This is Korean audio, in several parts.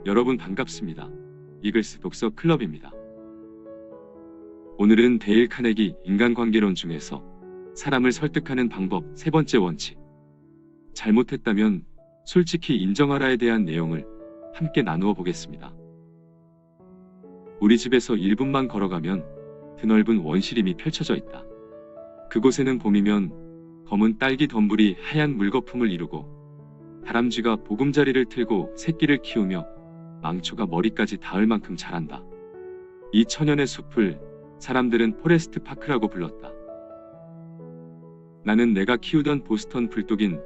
여러분 반갑습니다. 이글스 독서 클럽입니다. 오늘은 데일 카네기 인간관계론 중에서 사람을 설득하는 방법 세 번째 원칙, 잘못했다면 솔직히 인정하라에 대한 내용을 함께 나누어 보겠습니다. 우리 집에서 1분만 걸어가면 드넓은 원시림이 펼쳐져 있다. 그곳에는 봄이면 검은 딸기 덤불이 하얀 물거품을 이루고 다람쥐가 보금자리를 틀고 새끼를 키우며 망초가 머리까지 닿을 만큼 자란다. 이 천연의 숲을 사람들은 포레스트 파크라고 불렀다. 나는 내가 키우던 보스턴 불독인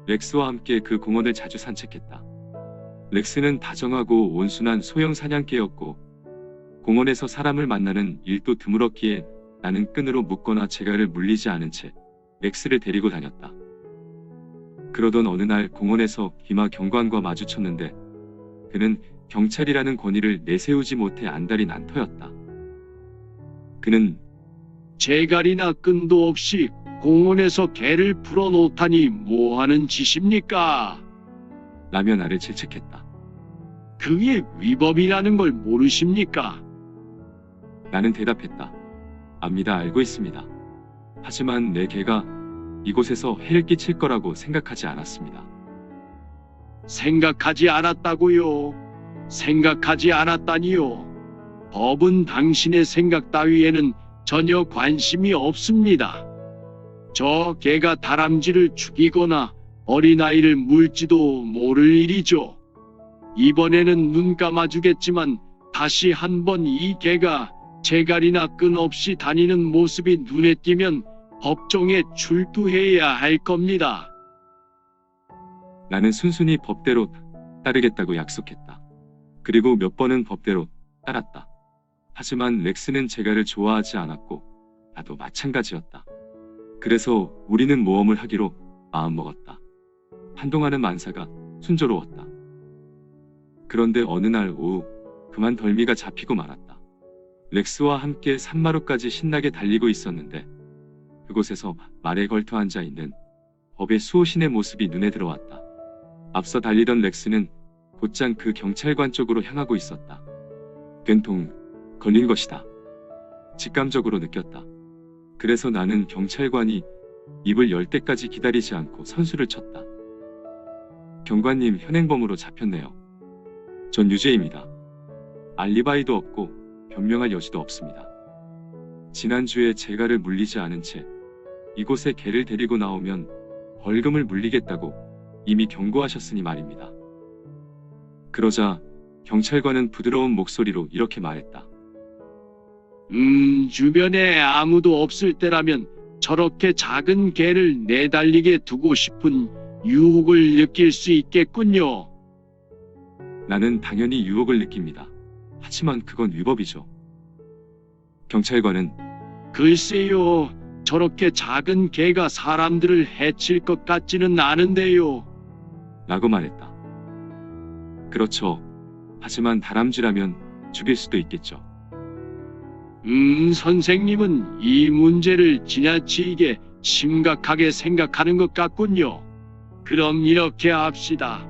렉스와 함께 그 공원을 자주 산책했다. 렉스는 다정하고 온순한 소형 사냥개였고 공원에서 사람을 만나는 일도 드물었기에 나는 끈으로 묶거나 재갈을 물리지 않은 채 렉스를 데리고 다녔다. 그러던 어느 날 공원에서 기마 경관과 마주쳤는데 그는 경찰이라는 권위를 내세우지 못해 안달이 난 터였다. 그는 재갈이나 끈도 없이 공원에서 개를 풀어놓다니 뭐하는 짓입니까? 라며 나를 질책했다. 그게 위법이라는 걸 모르십니까? 나는 대답했다. 압니다. 알고 있습니다. 하지만 내 개가 이곳에서 해를 끼칠 거라고 생각하지 않았습니다. 생각하지 않았다고요? 생각하지 않았다니요? 법은 당신의 생각 따위에는 전혀 관심이 없습니다. 저 개가 다람쥐를 죽이거나 어린아이를 물지도 모를 일이죠. 이번에는 눈 감아주겠지만 다시 한번 이 개가 재갈이나 끈 없이 다니는 모습이 눈에 띄면 법정에 출두해야 할 겁니다. 나는 순순히 법대로 따르겠다고 약속했다. 그리고 몇 번은 법대로 따랐다. 하지만 렉스는 재갈을 좋아하지 않았고 나도 마찬가지였다. 그래서 우리는 모험을 하기로 마음먹었다. 한동안은 만사가 순조로웠다. 그런데 어느 날 오후 그만 덜미가 잡히고 말았다. 렉스와 함께 산마루까지 신나게 달리고 있었는데 그곳에서 말에 걸터 앉아 있는 법의 수호신의 모습이 눈에 들어왔다. 앞서 달리던 렉스는 곧장 그 경찰관 쪽으로 향하고 있었다. 된통 걸린 것이다. 직감적으로 느꼈다. 그래서 나는 경찰관이 입을 열 때까지 기다리지 않고 선수를 쳤다. 경관님, 현행범으로 잡혔네요. 전 유죄입니다. 알리바이도 없고 변명할 여지도 없습니다. 지난주에 재갈을 물리지 않은 채 이곳에 개를 데리고 나오면 벌금을 물리겠다고 이미 경고하셨으니 말입니다. 그러자 경찰관은 부드러운 목소리로 이렇게 말했다. 주변에 아무도 없을 때라면 저렇게 작은 개를 내달리게 두고 싶은 유혹을 느낄 수 있겠군요. 나는 당연히 유혹을 느낍니다. 하지만 그건 위법이죠. 경찰관은 글쎄요, 저렇게 작은 개가 사람들을 해칠 것 같지는 않은데요. 라고 말했다. 그렇죠. 하지만 다람쥐라면 죽일 수도 있겠죠. 선생님은 이 문제를 지나치게 심각하게 생각하는 것 같군요. 그럼 이렇게 합시다.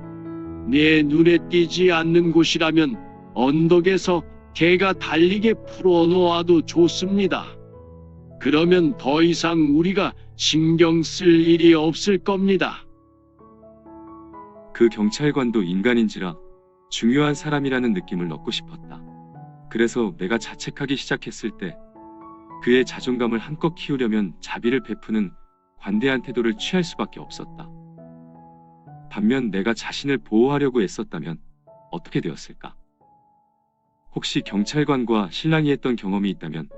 내 눈에 띄지 않는 곳이라면 언덕에서 개가 달리게 풀어놓아도 좋습니다. 그러면 더 이상 우리가 신경 쓸 일이 없을 겁니다. 그 경찰관도 인간인지라 중요한 사람이라는 느낌을 넣고 싶었다. 그래서 내가 자책하기 시작했을 때 그의 자존감을 한껏 키우려면 자비를 베푸는 관대한 태도를 취할 수밖에 없었다. 반면 내가 자신을 보호하려고 애썼다면 어떻게 되었을까? 혹시 경찰관과 신랑이 했던 경험이 있다면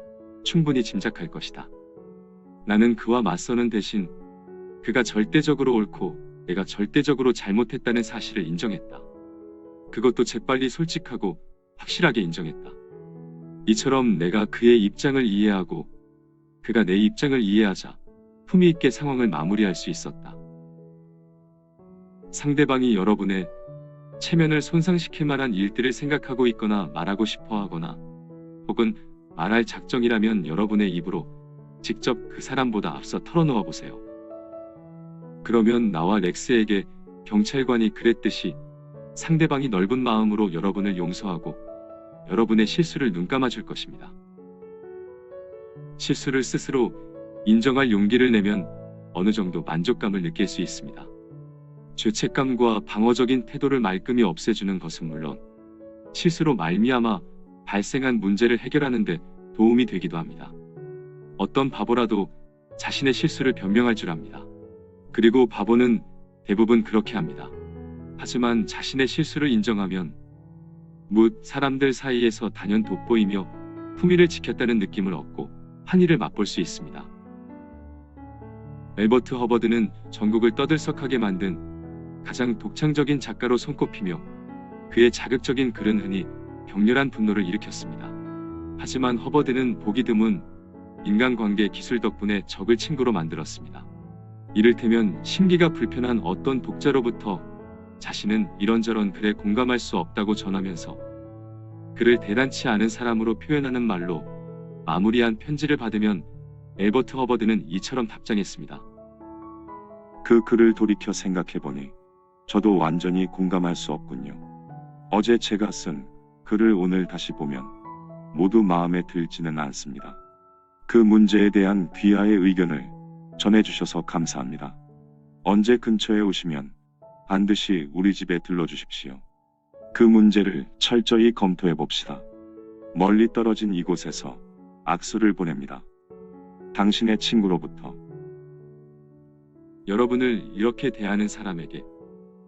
충분히 짐작할 것이다. 나는 그와 맞서는 대신 그가 절대적으로 옳고 내가 절대적으로 잘못했다는 사실을 인정했다. 그것도 재빨리 솔직하고 확실하게 인정했다. 이처럼 내가 그의 입장을 이해하고 그가 내 입장을 이해하자 품위 있게 상황을 마무리할 수 있었다. 상대방이 여러분의 체면을 손상시킬 만한 일들을 생각하고 있거나 말하고 싶어 하거나 혹은 말할 작정이라면 여러분의 입으로 직접 그 사람보다 앞서 털어놓아 보세요. 그러면 나와 렉스에게 경찰관이 그랬듯이 상대방이 넓은 마음으로 여러분을 용서하고 여러분의 실수를 눈감아 줄 것입니다. 실수를 스스로 인정할 용기를 내면 어느 정도 만족감을 느낄 수 있습니다. 죄책감과 방어적인 태도를 말끔히 없애주는 것은 물론 실수로 말미암아 발생한 문제를 해결하는 데 도움이 되기도 합니다. 어떤 바보라도 자신의 실수를 변명할 줄 압니다. 그리고 바보는 대부분 그렇게 합니다. 하지만 자신의 실수를 인정하면 사람들 사이에서 단연 돋보이며 품위를 지켰다는 느낌을 얻고 환희를 맛볼 수 있습니다. 엘버트 허버드는 전국을 떠들썩하게 만든 가장 독창적인 작가로 손꼽히며 그의 자극적인 글은 흔히 격렬한 분노를 일으켰습니다. 하지만 허버드는 보기 드문 인간관계 기술 덕분에 적을 친구로 만들었습니다. 이를테면 심기가 불편한 어떤 독자로부터 자신은 이런저런 글에 공감할 수 없다고 전하면서 그를 대단치 않은 사람으로 표현하는 말로 마무리한 편지를 받으면 엘버트 허버드는 이처럼 답장했습니다. 그 글을 돌이켜 생각해보니 저도 완전히 공감할 수 없군요. 어제 제가 쓴 글을 오늘 다시 보면 모두 마음에 들지는 않습니다. 그 문제에 대한 귀하의 의견을 전해주셔서 감사합니다. 언제 근처에 오시면 반드시 우리 집에 들러주십시오. 그 문제를 철저히 검토해 봅시다. 멀리 떨어진 이곳에서 악수를 보냅니다. 당신의 친구로부터. 여러분을 이렇게 대하는 사람에게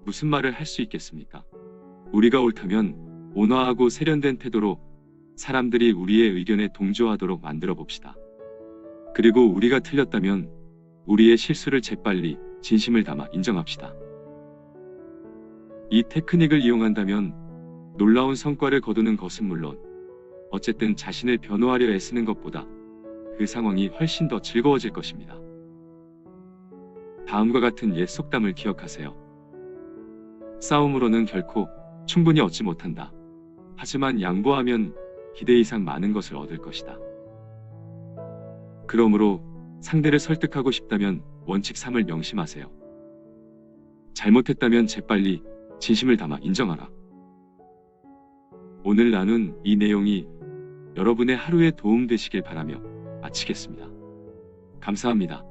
무슨 말을 할 수 있겠습니까? 우리가 옳다면 온화하고 세련된 태도로 사람들이 우리의 의견에 동조하도록 만들어 봅시다. 그리고 우리가 틀렸다면 우리의 실수를 재빨리 진심을 담아 인정합시다. 이 테크닉을 이용한다면 놀라운 성과를 거두는 것은 물론 어쨌든 자신을 변호하려 애쓰는 것보다 그 상황이 훨씬 더 즐거워질 것입니다. 다음과 같은 옛 속담을 기억하세요. 싸움으로는 결코 충분히 얻지 못한다. 하지만 양보하면 기대 이상 많은 것을 얻을 것이다. 그러므로 상대를 설득하고 싶다면 원칙 3을 명심하세요. 잘못했다면 재빨리 진심을 담아 인정하라. 오늘 나눈 이 내용이 여러분의 하루에 도움 되시길 바라며 마치겠습니다. 감사합니다.